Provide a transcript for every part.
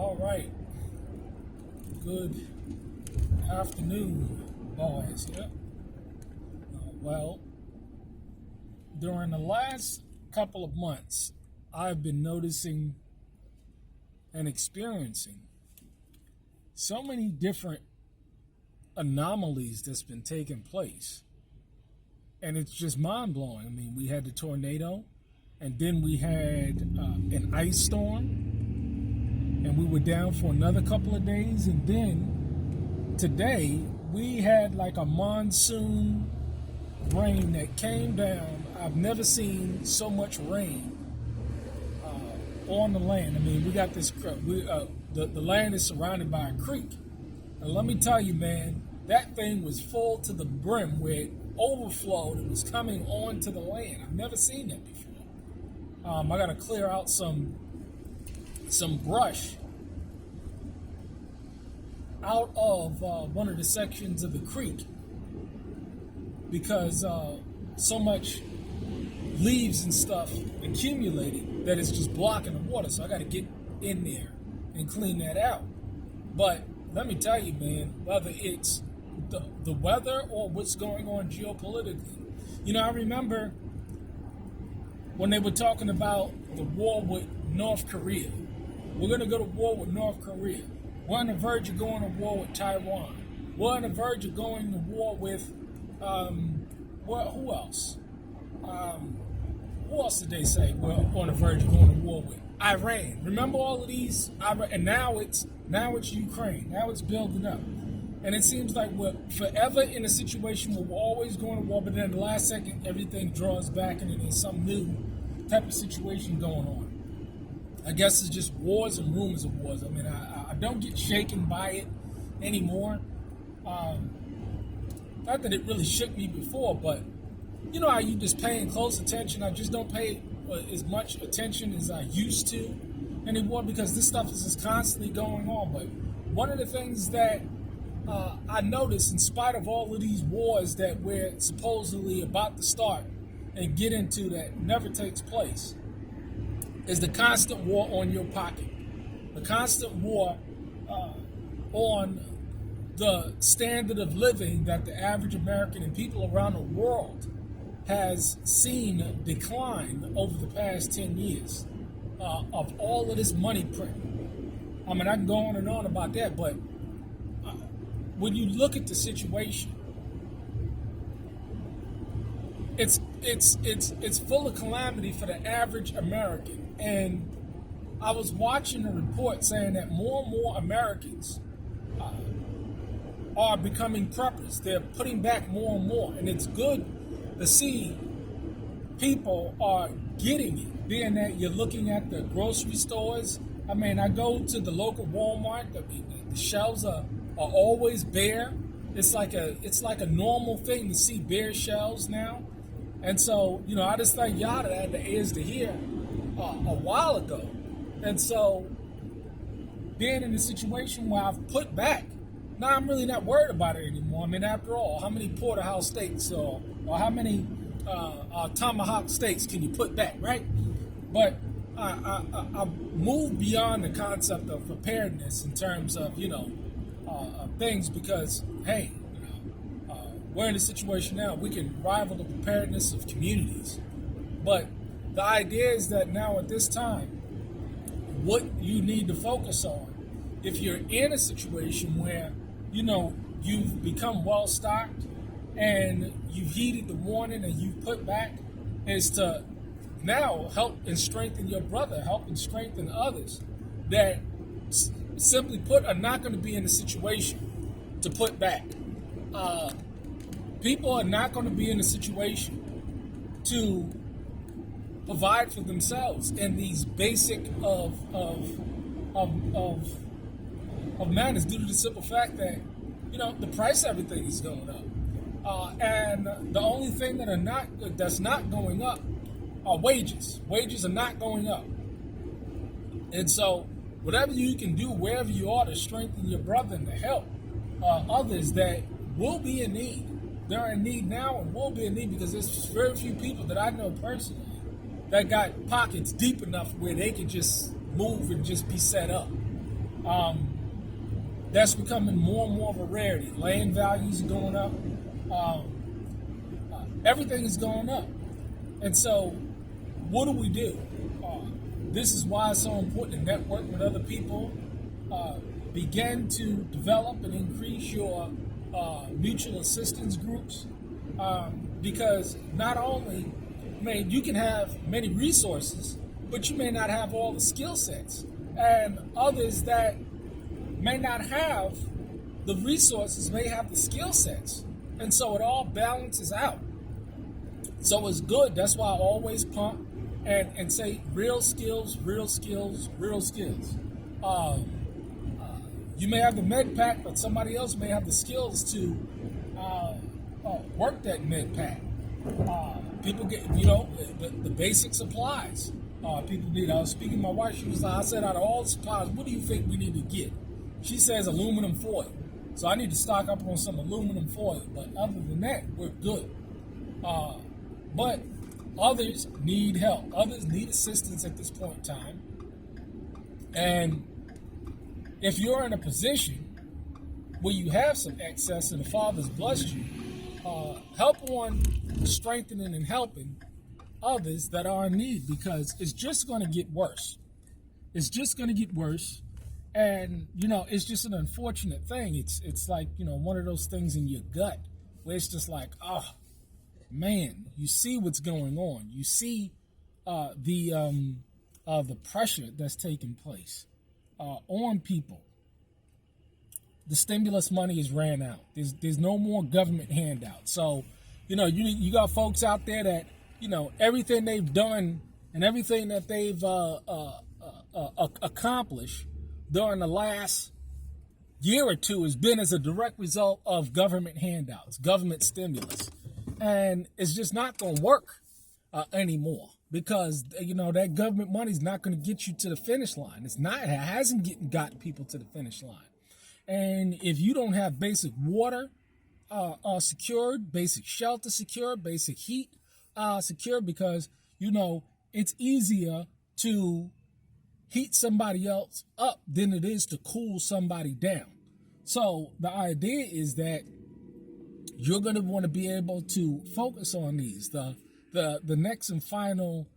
All right. Good afternoon, boys. Yeah. Well, during the last couple of months, I've been noticing and experiencing so many different anomalies that's been taking place. And it's just mind blowing. I mean, we had the tornado, and then we had an ice storm, and we were down for another couple of days. And then today, we had like a monsoon rain that came down. I've never seen so much rain on the land. I mean, we got this, the land is surrounded by a creek. And let me tell you, man, that thing was full to the brim where it overflowed and was coming onto the land. I've never seen that before. I got to clear out some brush out of one of the sections of the creek because so much leaves and stuff accumulated that it's just blocking the water. So I got to get in there and clean that out. But let me tell you, man, whether it's the weather or what's going on geopolitically, I remember when they were talking about the war with North Korea. We're going to go to war with North Korea. We're on the verge of going to war with Taiwan. We're on the verge of going to war with, who else? Who else did they say we're on the verge of going to war with? Iran. Remember all of these? And now it's Ukraine. Now it's building up. And it seems like we're forever in a situation where we're always going to war, but then the last second, everything draws back and then there's some new type of situation going on. I guess it's just wars and rumors of wars. I mean, I don't get shaken by it anymore. Not that it really shook me before, but you know how you just paying close attention. I just don't pay as much attention as I used to anymore because this stuff is just constantly going on. But one of the things that I noticed, in spite of all of these wars that we're supposedly about to start and get into that never takes place, is the constant war on your pocket. The constant war on the standard of living that the average American and people around the world has seen decline over the past 10 years of all of this money printing. I mean, I can go on and on about that, but when you look at the situation, it's full of calamity for the average American. And I was watching a report saying that more and more Americans are becoming preppers. They're putting back more and more, and it's good to see people are getting it. Being that you're looking at the grocery stores. I mean, I go to the local Walmart. The shelves are always bare. It's like a normal thing to see bare shelves now. And so, I just think Yada had the ears to hear a while ago. And so, being in a situation where I've put back, now I'm really not worried about it anymore. I mean, after all, how many porterhouse steaks or how many tomahawk steaks can you put back, right? But I moved beyond the concept of preparedness in terms of, things because, hey, we're in a situation now, we can rival the preparedness of communities. But the idea is that now at this time, what you need to focus on, if you're in a situation where, you've become well-stocked and you've heeded the warning and you've put back, is to now help and strengthen your brother, help and strengthen others that simply put are not going to be in a situation to put back. People are not going to be in a situation to provide for themselves in these basic of manners due to the simple fact that the price of everything is going up, and the only thing that's not going up are wages. Wages are not going up, and so whatever you can do wherever you are to strengthen your brother and to help others that will be in need. They're in need now and will be in need because there's very few people that I know personally that got pockets deep enough where they can just move and just be set up. That's becoming more and more of a rarity. Land values are going up. Everything is going up. And so, what do we do? This is why it's so important to network with other people. Begin to develop and increase your mutual assistance groups. Because not only, you can have many resources, but you may not have all the skill sets. And others that may not have the resources may have the skill sets. And so it all balances out. So it's good. That's why I always pump and say real skills, real skills, real skills. You may have the med pack, but somebody else may have the skills to work that med pack. People get, the basic supplies. People need. I was speaking to my wife. She was like, I said, out of all the supplies, what do you think we need to get? She says aluminum foil. So I need to stock up on some aluminum foil. But other than that, we're good. But others need help. Others need assistance at this point in time. And if you're in a position where you have some excess and the Father's blessed you, help on strengthening and helping others that are in need, because it's just going to get worse. It's just going to get worse. And, it's just an unfortunate thing. It's like, one of those things in your gut where it's just like, oh, man, you see what's going on. You see the pressure that's taking place on people. The stimulus money is ran out. There's no more government handouts. So, you got folks out there that, everything they've done and everything that they've accomplished during the last year or two has been as a direct result of government handouts, government stimulus. And it's just not going to work anymore, because, that government money is not going to get you to the finish line. It hasn't gotten people to the finish line. And if you don't have basic water secured, basic shelter secured, basic heat secured, because, it's easier to heat somebody else up than it is to cool somebody down. So the idea is that you're going to want to be able to focus on these. The next and final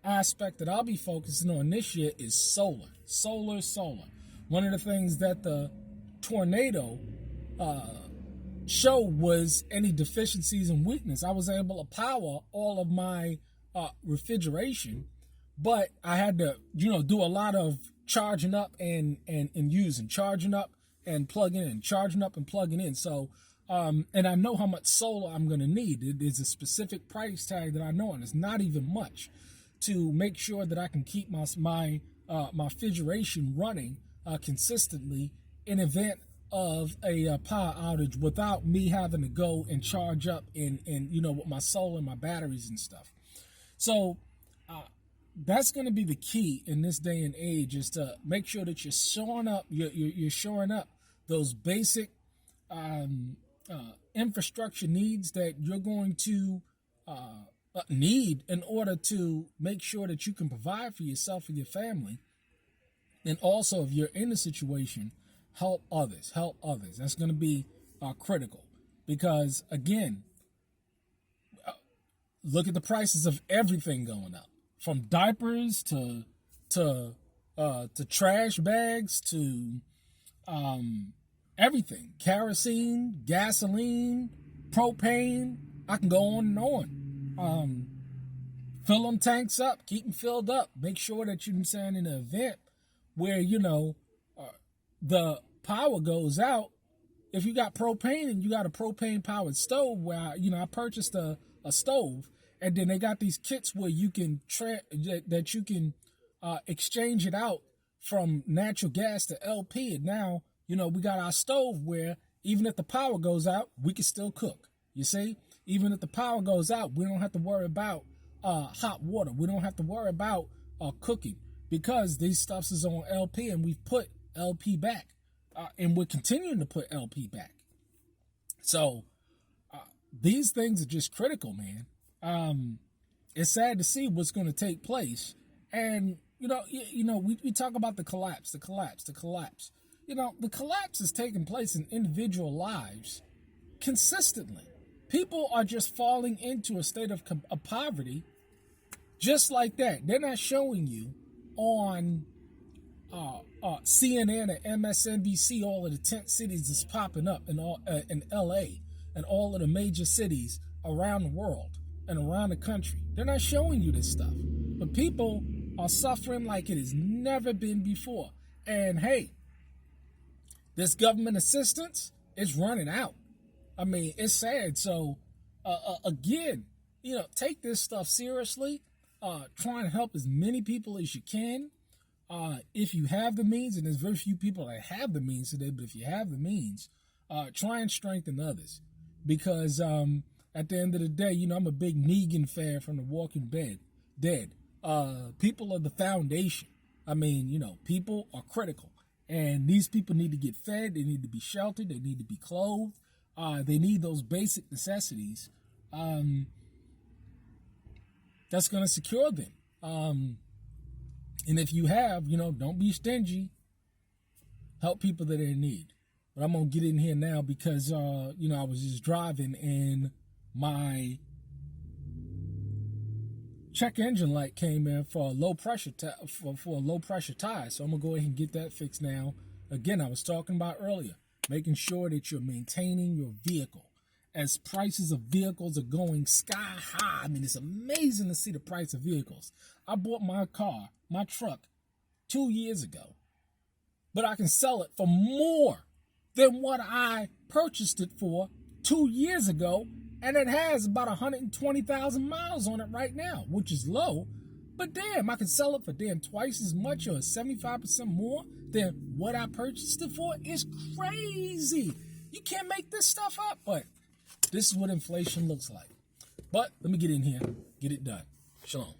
aspect that I'll be focusing on this year is solar. Solar. One of the things that the tornado showed was any deficiencies and weakness. I was able to power all of my refrigeration, but I had to, do a lot of charging up and using, charging up and plugging in, charging up and plugging in. So, and I know how much solar I'm going to need. There's a specific price tag that I know, and it's not even much, to make sure that I can keep my refrigeration running consistently in event of a power outage without me having to go and charge up and with my solar and my batteries and stuff. So that's going to be the key in this day and age, is to make sure that you're shoring up those basic infrastructure needs that you're going to need in order to make sure that you can provide for yourself and your family. And also, if you're in a situation, help others. That's going to be critical, because, again, look at the prices of everything going up, from diapers to trash bags to everything. Kerosene, gasoline, propane. I can go on and on. Fill them tanks up, keep them filled up. Make sure that in an event where, the power goes out, if you got propane and you got a propane powered stove, where I purchased a stove, and then they got these kits where you can that you can exchange it out from natural gas to LP. And now, we got our stove where even if the power goes out, we can still cook. You see, even if the power goes out, we don't have to worry about hot water. We don't have to worry about cooking, because these stuffs is on LP, and we've put LP back, and we're continuing to put LP back. So these things are just critical, man. It's sad to see what's going to take place, and we talk about the collapse. The collapse. The collapse is taking place in individual lives consistently. People are just falling into a state of poverty just like that. They're not showing you on CNN or MSNBC all of the tent cities that's popping up in LA and all of the major cities around the world and around the country. They're not showing you this stuff. But people are suffering like it has never been before. And hey, this government assistance is running out. I mean, it's sad. So, again, take this stuff seriously. Try and help as many people as you can. If you have the means, and there's very few people that have the means today, but if you have the means, try and strengthen others. Because at the end of the day, I'm a big Negan fan from The Walking Dead. People are the foundation. I mean, people are critical. And these people need to get fed. They need to be sheltered. They need to be clothed. They need those basic necessities. That's going to secure them. And if you have, don't be stingy. Help people that are in need. But I'm going to get in here now because, I was just driving and my check engine light came in for a low pressure for a low pressure tire. So I'm going to go ahead and get that fixed now. Again, I was talking about earlier, making sure that you're maintaining your vehicle. As prices of vehicles are going sky high. I mean, it's amazing to see the price of vehicles. I bought my truck 2 years ago, but I can sell it for more than what I purchased it for 2 years ago. And it has about 120,000 miles on it right now, which is low. But damn, I can sell it for twice as much or 75% more than what I purchased it for. It's crazy. You can't make this stuff up, but this is what inflation looks like. But let me get in here, get it done. Shalom.